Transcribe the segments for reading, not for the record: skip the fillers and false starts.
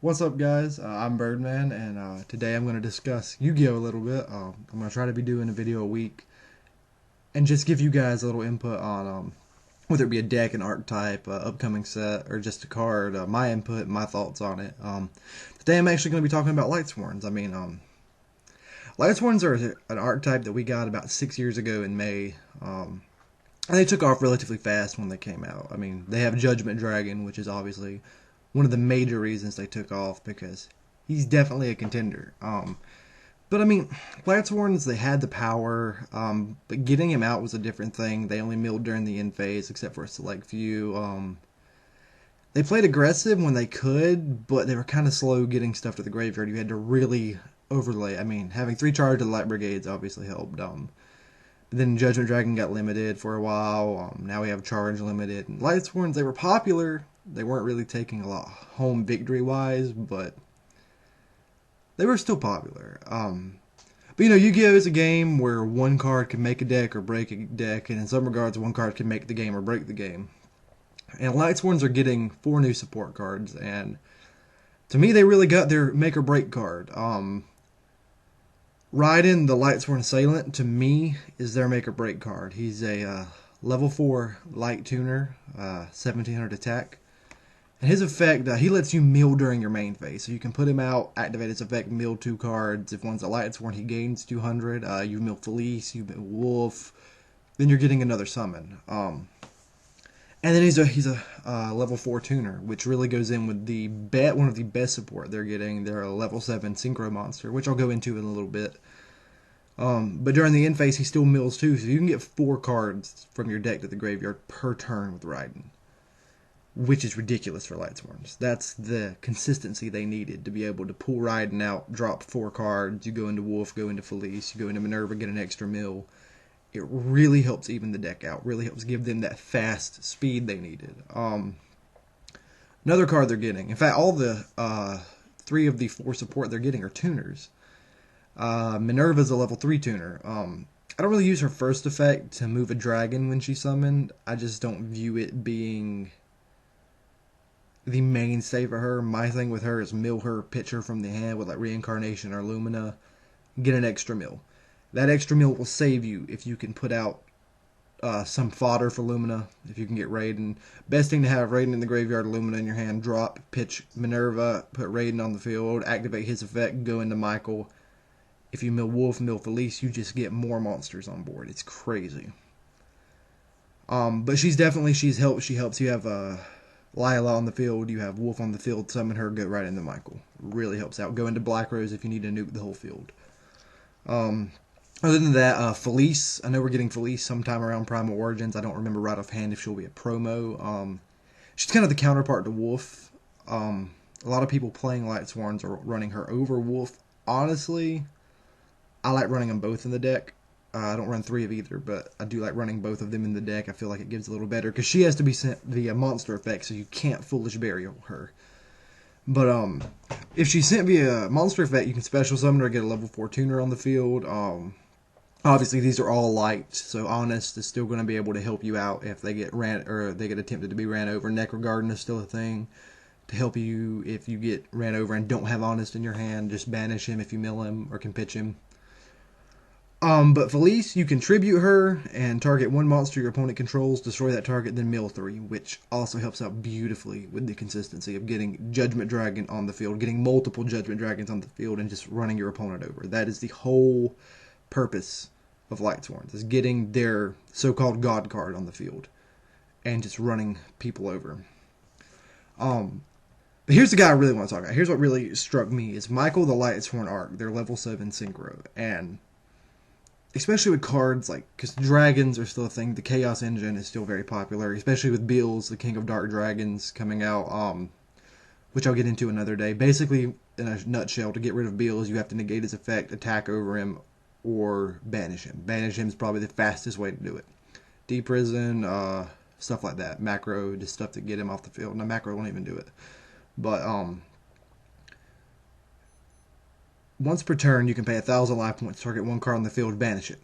What's up, guys? I'm Birdman, and today I'm going to discuss Yu-Gi-Oh! A little bit. I'm going to try to be doing a video a week and just give you guys a little input on whether it be a deck, an archetype, upcoming set, or just a card, my input, my thoughts on it. Today I'm actually going to be talking about Lightsworns. Lightsworns are an archetype that we got about 6 years ago in May. And they took off relatively fast when they came out. They have Judgment Dragon, which is obviously one of the major reasons they took off because he's definitely a contender. But Lightsworns, they had the power, but getting him out was a different thing. They only milled during the end phase, except for a select few. They played aggressive when they could, but they were kind of slow getting stuff to the graveyard. You had to really overlay. Having 3 charge of the Light Brigades obviously helped. Then Judgment Dragon got limited for a while. Now we have Charge limited. And Lightsworns, they were popular. They weren't really taking a lot home victory-wise, but they were still popular. But Yu-Gi-Oh! Is a game where one card can make a deck or break a deck, and in some regards, one card can make the game or break the game. And Lightsworns are getting 4 new support cards, and to me, they really got their make or break card. Raiden, the Lightsworn Assailant, to me, is their make or break card. He's a level 4 light tuner, 1700 attack. And his effect, he lets you mill during your main phase. So you can put him out, activate his effect, mill 2 cards. If one's a Lightsworn, he gains 200. You mill Felice, you mill Wolf. Then you're getting another summon. And then he's a level 4 tuner, which really goes in with one of the best support they're getting. They're a level 7 synchro monster, which I'll go into in a little bit. But during the end phase, he still mills 2, so you can get 4 cards from your deck to the graveyard per turn with Raiden, which is ridiculous for Lightsworns. That's the consistency they needed to be able to pull Raiden out, drop 4 cards, you go into Wolf, go into Felice, you go into Minerva, get an extra mill. It really helps even the deck out, really helps give them that fast speed they needed. Another card they're getting, in fact, all the 3 of the 4 support they're getting are tuners. Minerva's a level 3 tuner. I don't really use her first effect to move a dragon when she's summoned. I just don't view it being the mainstay for her. My thing with her is mill her, pitch her from the hand with like Reincarnation or Lumina, get an extra mill. That extra mill will save you if you can put out some fodder for Lumina, if you can get Raiden. Best thing to have Raiden in the graveyard, Lumina in your hand, drop, pitch Minerva, put Raiden on the field, activate his effect, go into Michael. If you mill Wolf, mill Felice, you just get more monsters on board. It's crazy. But she helps. She helps you have Lila on the field, you have Wolf on the field, summon her, go right into Michael. Really helps out. Go into Black Rose if you need to nuke the whole field. Other than that, Felice, I know we're getting Felice sometime around Primal Origins. I don't remember right offhand if she'll be a promo. She's kind of the counterpart to Wolf. A lot of people playing Lightsworns are running her over Wolf. Honestly, I like running them both in the deck. I don't run 3 of either, but I do like running both of them in the deck. I feel like it gives a little better, because she has to be sent via monster effect, so you can't Foolish Burial her. But if she's sent via monster effect, you can special summon her, get a level 4 tuner on the field. Obviously, these are all light, so Honest is still going to be able to help you out if they get attempted to be ran over. Necrogarden is still a thing to help you if you get ran over and don't have Honest in your hand. Just banish him if you mill him or can pitch him. But Felice, you can tribute her and target 1 monster your opponent controls, destroy that target, then mill 3, which also helps out beautifully with the consistency of getting Judgment Dragon on the field, getting multiple Judgment Dragons on the field, and just running your opponent over. That is the whole purpose of Lightsworns, is getting their so-called God card on the field and just running people over. But here's the guy I really want to talk about. Here's what really struck me is Michael the Lightsworn Arc, their level 7 synchro, and especially with cards because dragons are still a thing. The Chaos Engine is still very popular, especially with Beals, the King of Dark Dragons, coming out, which I'll get into another day. Basically, in a nutshell, to get rid of Beals, you have to negate his effect, attack over him, or banish him. Banish him is probably the fastest way to do it. Deprison, stuff like that. Macro, just stuff to get him off the field. No, Macro won't even do it. But, once per turn, you can pay 1,000 life points, target 1 card on the field, banish it.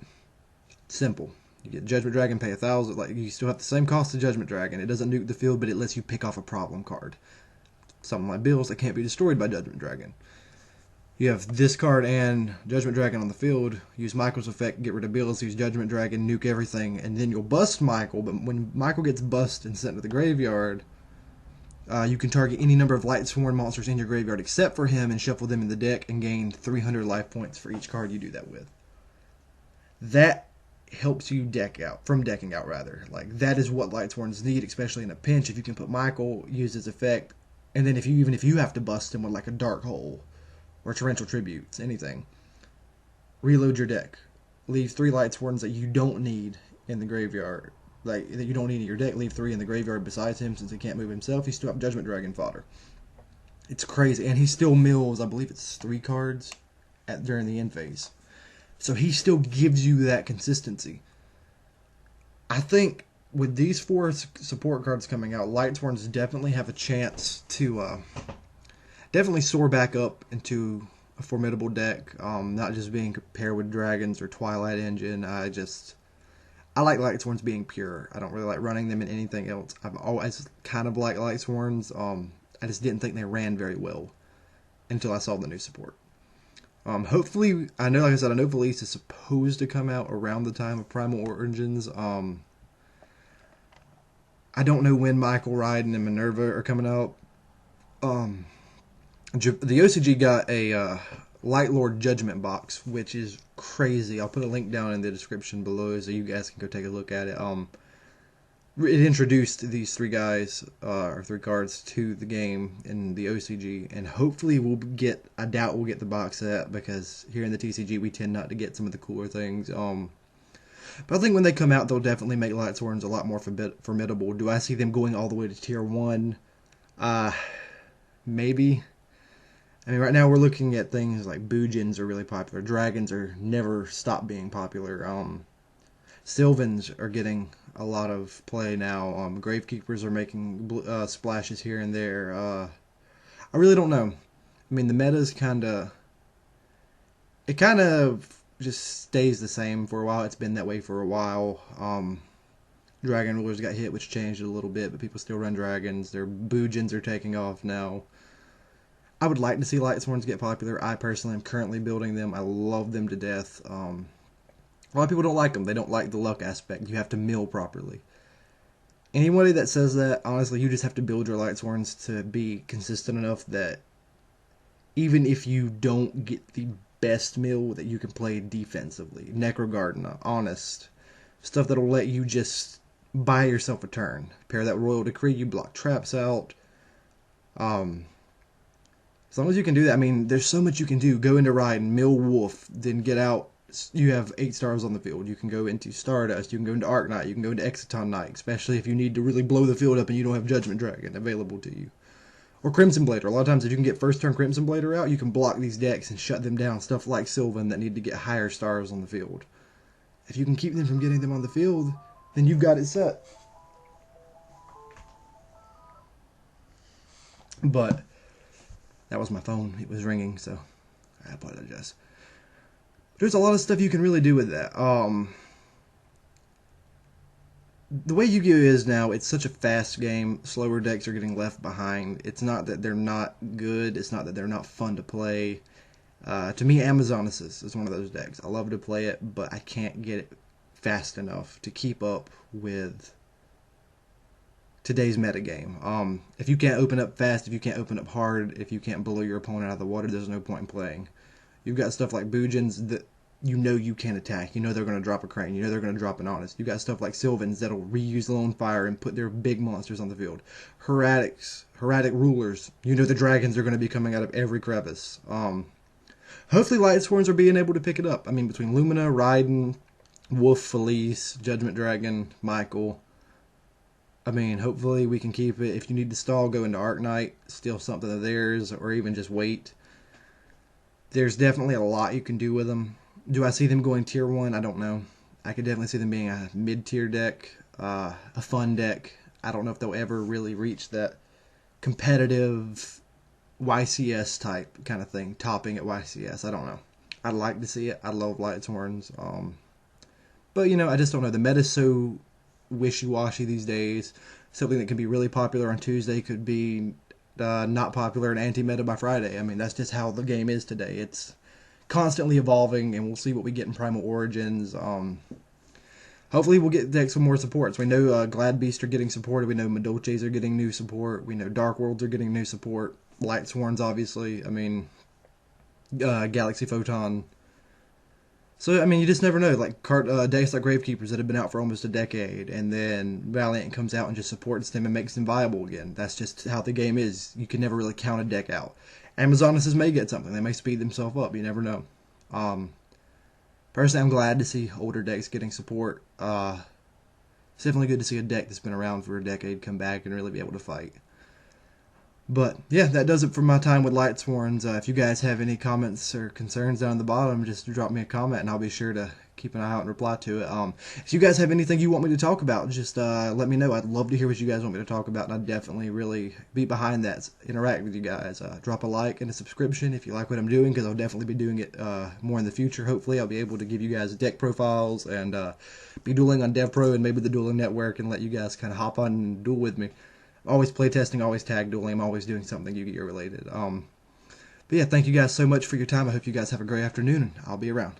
Simple. You get Judgment Dragon, pay 1,000. You still have the same cost of Judgment Dragon. It doesn't nuke the field, but it lets you pick off a problem card. something like bills that can't be destroyed by Judgment Dragon. You have this card and Judgment Dragon on the field. Use Michael's effect, get rid of bills, use Judgment Dragon, nuke everything, and then you'll bust Michael. But when Michael gets bust and sent to the graveyard, you can target any number of Lightsworn monsters in your graveyard except for him and shuffle them in the deck and gain 300 life points for each card you do that with. That helps you deck out, from decking out rather. Like, that is what Lightsworns need, especially in a pinch. If you can put Michael, use his effect, and then even if you have to bust him with like a Dark Hole or Torrential Tributes, anything, reload your deck. Leave 3 Lightsworns that you don't need in the graveyard, like that you don't need in your deck. Leave 3 in the graveyard besides him, since he can't move himself. You still have Judgment Dragon fodder. It's crazy, and he still mills, I believe it's 3 cards during the end phase. So he still gives you that consistency. I think with these 4 support cards coming out, Lightsworns definitely have a chance to definitely soar back up into a formidable deck. Not just being compared with Dragons or Twilight Engine. I like Lightsworns being pure. I don't really like running them in anything else. I've always kind of liked Lightsworns. I just didn't think they ran very well until I saw the new support. Hopefully, I know Felice is supposed to come out around the time of Primal Origins. I don't know when Michael, Raiden, and Minerva are coming out. The OCG got a Light Lord Judgment box, which is crazy. I'll put a link down in the description below so you guys can go take a look at it. It introduced these 3 guys, or 3 cards, to the game in the OCG, and hopefully I doubt we'll get the box set, because here in the TCG we tend not to get some of the cooler things. But I think when they come out, they'll definitely make Lightsworns a lot more formidable. Do I see them going all the way to tier 1? Maybe. I mean, right now we're looking at things like Boojins are really popular. Dragons are never stop being popular. Sylvans are getting a lot of play now. Gravekeepers are making splashes here and there. I really don't know. I mean, the meta's kind of just stays the same for a while. It's been that way for a while. Dragon Rulers got hit, which changed it a little bit, but people still run dragons. Their Boojins are taking off now. I would like to see Lightsworns get popular. I personally am currently building them. I love them to death. A lot of people don't like them. They don't like the luck aspect. You have to mill properly. Anybody that says that, honestly, you just have to build your Lightsworns to be consistent enough that even if you don't get the best mill, that you can play defensively. Necrogarden, Honest, stuff that'll let you just buy yourself a turn. Pair that Royal Decree, you block traps out. As long as you can do that, I mean, there's so much you can do. Go into Raiden, mill Wolf, then get out. You have 8 stars on the field. You can go into Stardust. You can go into Arc Knight. You can go into Exciton Knight, especially if you need to really blow the field up and you don't have Judgment Dragon available to you. Or Crimson Blader. A lot of times, if you can get first turn Crimson Blader out, you can block these decks and shut them down. Stuff like Sylvan that need to get higher stars on the field. If you can keep them from getting them on the field, then you've got it set. But that was my phone. It was ringing, so I apologize. There's a lot of stuff you can really do with that. The way Yu-Gi-Oh! Is now, it's such a fast game. Slower decks are getting left behind. It's not that they're not good. It's not that they're not fun to play. To me, Amazonesis is one of those decks. I love to play it, but I can't get it fast enough to keep up with today's metagame. If you can't open up fast, if you can't open up hard, if you can't blow your opponent out of the water, there's no point in playing. You've got stuff like Boojins that you know you can attack. You know they're going to drop a Crane. You know they're going to drop an Honest. You've got stuff like Sylvans that'll reuse Lone Fire and put their big monsters on the field. Herratic Rulers. You know the dragons are going to be coming out of every crevice. Hopefully Lightsworns are being able to pick it up. I mean, between Lumina, Raiden, Wolf, Felice, Judgment Dragon, Michael. I mean, hopefully we can keep it. If you need to stall, go into Arc Knight, steal something of theirs, or even just wait. There's definitely a lot you can do with them. Do I see them going tier 1? I don't know. I could definitely see them being a mid-tier deck, a fun deck. I don't know if they'll ever really reach that competitive YCS type kind of thing, topping at YCS. I don't know. I'd like to see it. I love Lightsworns. But, I just don't know. The meta's so wishy-washy these days. Something that can be really popular on Tuesday could be not popular and anti-meta by Friday. I mean, that's just how the game is today. It's constantly evolving, and we'll see what we get in Primal Origins. Hopefully we'll get decks with more supports. We know Glad Beasts are getting supported. We know Madolches are getting new support. We know Dark Worlds are getting new support. Lightsworns, obviously. I mean, Galaxy Photon. So, I mean, you just never know. Like, decks like Gravekeepers that have been out for almost a decade, and then Valiant comes out and just supports them and makes them viable again. That's just how the game is. You can never really count a deck out. Amazonuses may get something. They may speed themselves up. You never know. Personally, I'm glad to see older decks getting support. It's definitely good to see a deck that's been around for a decade come back and really be able to fight. But, yeah, that does it for my time with Lightsworns. If you guys have any comments or concerns down at the bottom, just drop me a comment, and I'll be sure to keep an eye out and reply to it. If you guys have anything you want me to talk about, just let me know. I'd love to hear what you guys want me to talk about, and I'd definitely really be behind that, interact with you guys. Drop a like and a subscription if you like what I'm doing, because I'll definitely be doing it more in the future. Hopefully, I'll be able to give you guys deck profiles and be dueling on DevPro and maybe the Dueling Network and let you guys kind of hop on and duel with me. Always playtesting, always tag dueling. I'm always doing something Yu-Gi-Oh related. But yeah, thank you guys so much for your time. I hope you guys have a great afternoon, and I'll be around.